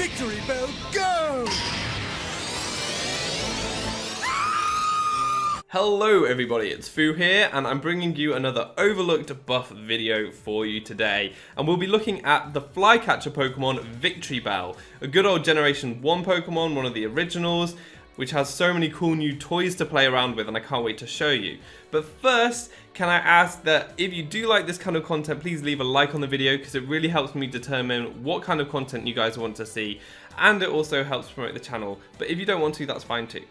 Victreebel, go! Hello everybody, it's Foo here, and I'm bringing you another overlooked buff video for you today. And we'll be looking at the flycatcher Pokemon Victreebel, a good old Generation 1 Pokemon, one of the originals, which has so many cool new toys to play around with, and I can't wait to show you. But first, can I ask that if you do like this kind of content, please leave a like on the video, because it really helps me determine what kind of content you guys want to see, and it also helps promote the channel. But if you don't want to, that's fine too.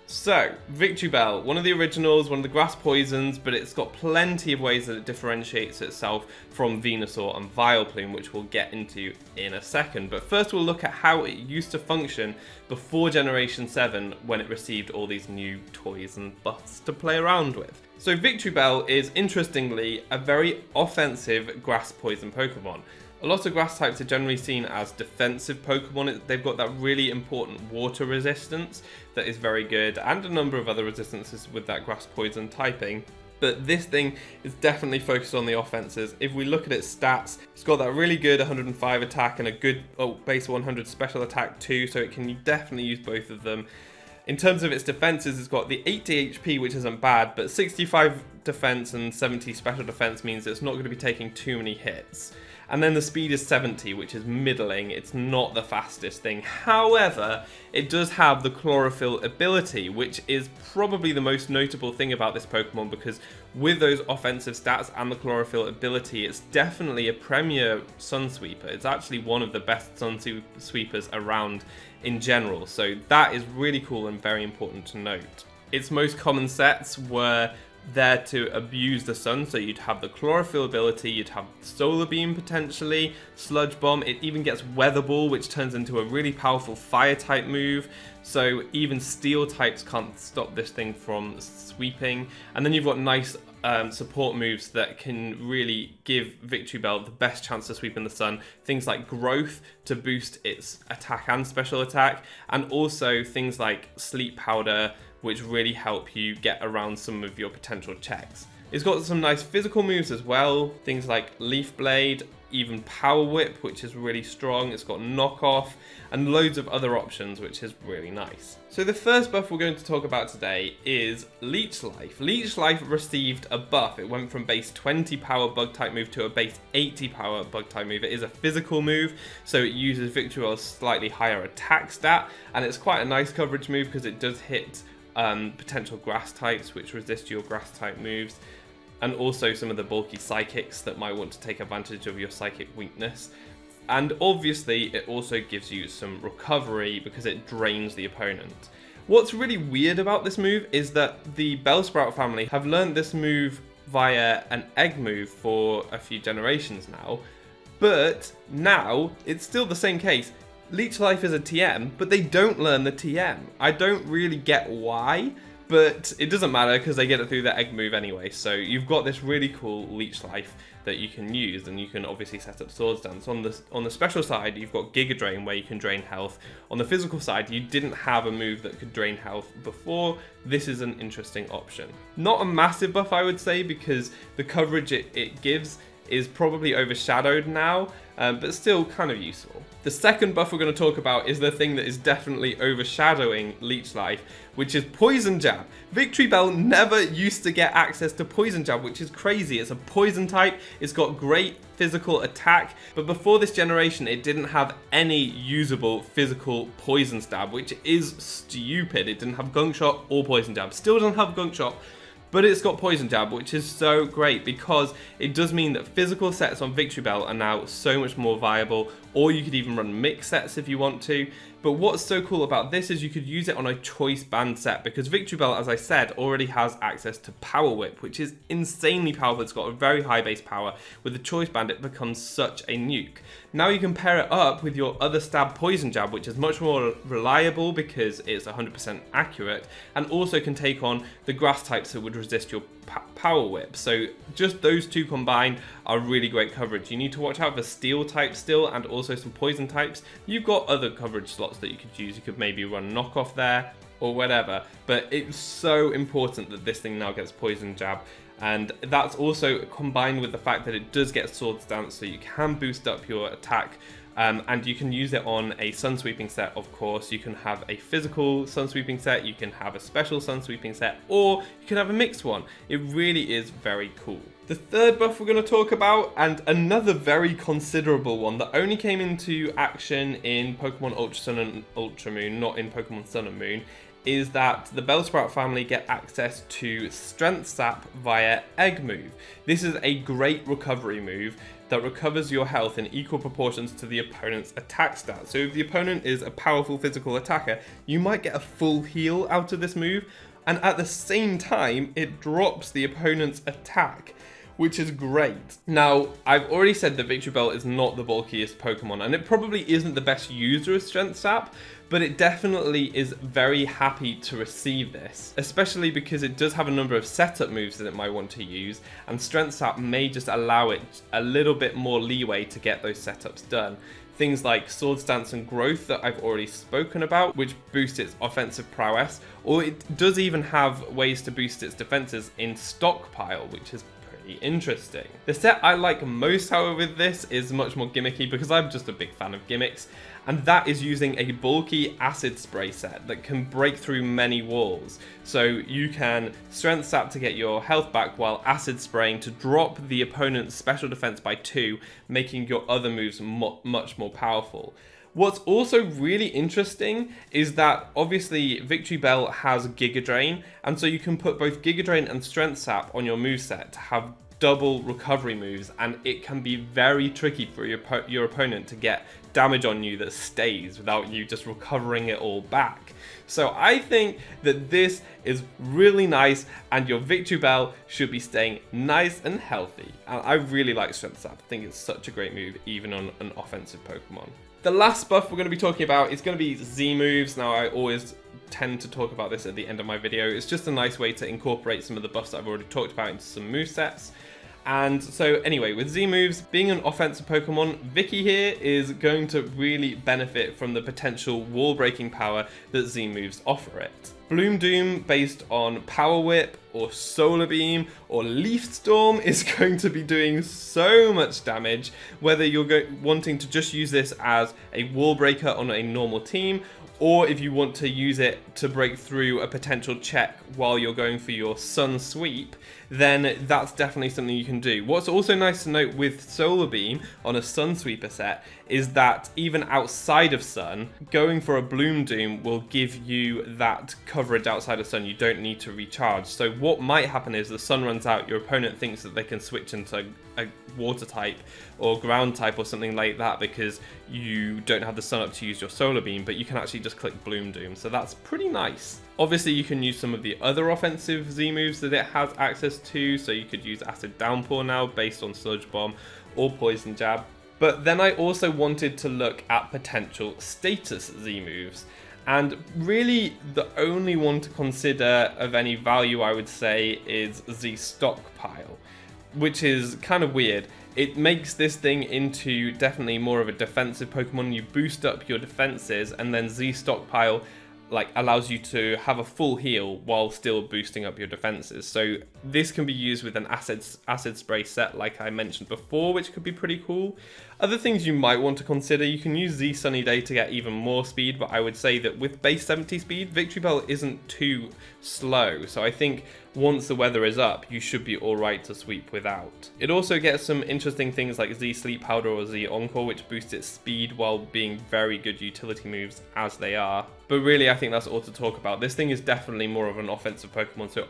So, Victreebel, one of the originals, one of the grass poisons, but it's got plenty of ways that it differentiates itself from Venusaur and Vileplume, which we'll get into in a second. But first we'll look at how it used to function before Generation 7, when it received all these new toys and buffs to play around with. So Victreebel is, interestingly, a very offensive grass poison Pokemon. A lot of grass types are generally seen as defensive Pokemon. They've got that really important water resistance that is very good, and a number of other resistances with that grass poison typing. But this thing is definitely focused on the offenses. If we look at its stats, it's got that really good 105 attack and a good base 100 special attack too, so it can definitely use both of them. In terms of its defenses, it's got the 80 HP, which isn't bad, but 65 defense and 70 special defense means it's not going to be taking too many hits. And then the speed is 70, which is middling. It's not the fastest thing. However, it does have the Chlorophyll ability, which is probably the most notable thing about this Pokemon, because with those offensive stats and the Chlorophyll ability, it's definitely a premier Sun Sweeper. It's actually one of the best Sun Sweepers around in general. So that is really cool and very important to note. Its most common sets were there to abuse the sun, so you'd have the Chlorophyll ability, you'd have Solar Beam potentially, Sludge Bomb, it even gets Weather Ball, which turns into a really powerful fire type move, so even steel types can't stop this thing from sweeping. And then you've got nice support moves that can really give Victreebel the best chance to sweep in the sun. Things like Growth to boost its attack and special attack, and also things like Sleep Powder, which really help you get around some of your potential checks. It's got some nice physical moves as well, things like Leaf Blade, even Power Whip, which is really strong. It's got Knock Off, and loads of other options, which is really nice. So the first buff we're going to talk about today is Leech Life. Leech Life received a buff. It went from base 20 power bug type move to a base 80 power bug type move. It is a physical move, so it uses Victreebel's slightly higher attack stat, and it's quite a nice coverage move because it does hit potential grass types which resist your grass type moves, and also some of the bulky psychics that might want to take advantage of your psychic weakness. And obviously it also gives you some recovery because it drains the opponent. What's really weird about this move is that the Bellsprout family have learned this move via an egg move for a few generations now, but now it's still the same case. Leech Life is a TM, but they don't learn the TM. I don't really get why, but it doesn't matter because they get it through the egg move anyway. So you've got this really cool Leech Life that you can use, and you can obviously set up Swords Dance. On the special side, you've got Giga Drain, where you can drain health. On the physical side, you didn't have a move that could drain health before. This is an interesting option. Not a massive buff, I would say, because the coverage it gives is probably overshadowed now, but still kind of useful. The second buff we're going to talk about is the thing that is definitely overshadowing Leech Life, which is Poison Jab. Victreebel never used to get access to Poison Jab, which is crazy. It's a poison type, it's got great physical attack, but before this generation it didn't have any usable physical poison stab, which is stupid. It didn't have Gunk Shot or Poison Jab. Still doesn't have Gunk Shot, but it's got Poison Jab, which is so great because it does mean that physical sets on Victreebel are now so much more viable, or you could even run mix sets if you want to. But what's so cool about this is you could use it on a choice band set, because Victreebel, as I said, already has access to Power Whip, which is insanely powerful. It's got a very high base power. With the choice band, it becomes such a nuke. Now you can pair it up with your other stab Poison Jab, which is much more reliable because it's 100% accurate, and also can take on the grass types that would resist your Power Whip. So just those two combined are really great coverage. You need to watch out for steel types still, and also some poison types. You've got other coverage slots that you could use. You could maybe run knockoff there or whatever, but it's so important that this thing now gets Poison Jab. And that's also combined with the fact that it does get Swords Dance, so you can boost up your attack And you can use it on a sun sweeping set, of course. You can have a physical sun sweeping set, you can have a special sun sweeping set, or you can have a mixed one. It really is very cool. The third buff we're going to talk about, and another very considerable one that only came into action in Pokemon Ultra Sun and Ultra Moon, not in Pokemon Sun and Moon, is that the Bellsprout family get access to Strength Sap via Egg Move. This is a great recovery move that recovers your health in equal proportions to the opponent's attack stat. So if the opponent is a powerful physical attacker, you might get a full heal out of this move, and at the same time, it drops the opponent's attack, which is great. Now, I've already said that Victreebel is not the bulkiest Pokemon, and it probably isn't the best user of Strength Sap, but it definitely is very happy to receive this, especially because it does have a number of setup moves that it might want to use, and Strength Sap may just allow it a little bit more leeway to get those setups done. Things like Sword Stance and Growth that I've already spoken about, which boost its offensive prowess, or it does even have ways to boost its defenses in Stockpile, which is interesting. The set I like most, however, with this is much more gimmicky because I'm just a big fan of gimmicks, and that is using a bulky acid spray set that can break through many walls. So you can Strength Sap to get your health back while acid spraying to drop the opponent's special defense by 2, making your other moves much more powerful. What's also really interesting is that obviously Victreebel has Giga Drain, and so you can put both Giga Drain and Strength Sap on your moveset to have double recovery moves, and it can be very tricky for your opponent to get damage on you that stays without you just recovering it all back. So I think that this is really nice, and your Victreebel should be staying nice and healthy. And I really like Strength Sap. I think it's such a great move, even on an offensive Pokemon. The last buff we're going to be talking about is going to be Z moves. Now, I always tend to talk about this at the end of my video. It's just a nice way to incorporate some of the buffs that I've already talked about into some movesets. And so anyway, with Z moves, being an offensive Pokemon, Vicky here is going to really benefit from the potential wall breaking power that Z moves offer it. Bloom Doom based on Power Whip or Solar Beam or Leaf Storm is going to be doing so much damage, whether you're wanting to just use this as a wall breaker on a normal team, or if you want to use it to break through a potential check while you're going for your Sun Sweep, then that's definitely something you can do. What's also nice to note with Solar Beam on a Sun Sweeper set is that even outside of Sun, going for a Bloom Doom will give you that coverage outside of Sun. You don't need to recharge. So what might happen is the Sun runs out, your opponent thinks that they can switch into a water type or ground type or something like that because you don't have the Sun up to use your Solar Beam, but you can actually just click Bloom Doom. So that's pretty nice. Obviously, you can use some of the other offensive Z moves that it has access to, so you could use Acid Downpour now based on Sludge Bomb or Poison Jab. But then I also wanted to look at potential status Z moves. And really, the only one to consider of any value, I would say, is Z Stockpile, which is kind of weird. It makes this thing into definitely more of a defensive Pokemon. You boost up your defenses, and then Z Stockpile allows you to have a full heal while still boosting up your defenses. So this can be used with an acid spray set like I mentioned before, which could be pretty cool. Other things you might want to consider, you can use Z Sunny Day to get even more speed, but I would say that with base 70 speed, Victreebel isn't too slow. So I think once the weather is up, you should be alright to sweep without. It also gets some interesting things like Z Sleep Powder or Z Encore, which boosts its speed while being very good utility moves as they are. But really, I think that's all to talk about. This thing is definitely more of an offensive Pokemon, so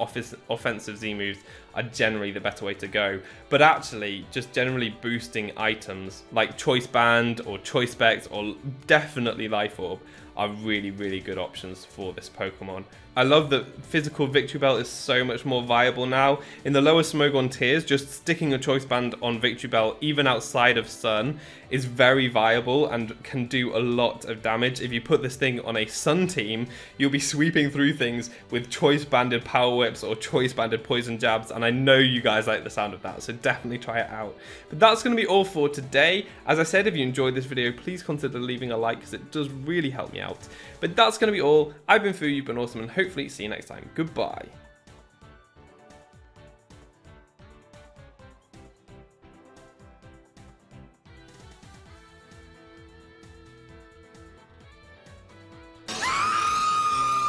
offensive Z moves are generally the better way to go. But actually, just generally boosting items like Choice Band or Choice Specs or definitely Life Orb are really, really good options for this Pokemon. I love that physical Victreebel is so much more viable now. In the lower Smogon tiers, just sticking a Choice Band on Victreebel, even outside of Sun, is very viable and can do a lot of damage. If you put this thing on a Sun team, you'll be sweeping through things with Choice Banded Power Whips or Choice Banded Poison Jabs, and I know you guys like the sound of that, so definitely try it out. But that's going to be all for today. As I said, if you enjoyed this video, please consider leaving a like because it does really help me out. But that's going to be all. I've been Foo, you've been awesome, and hopefully see you next time. Goodbye.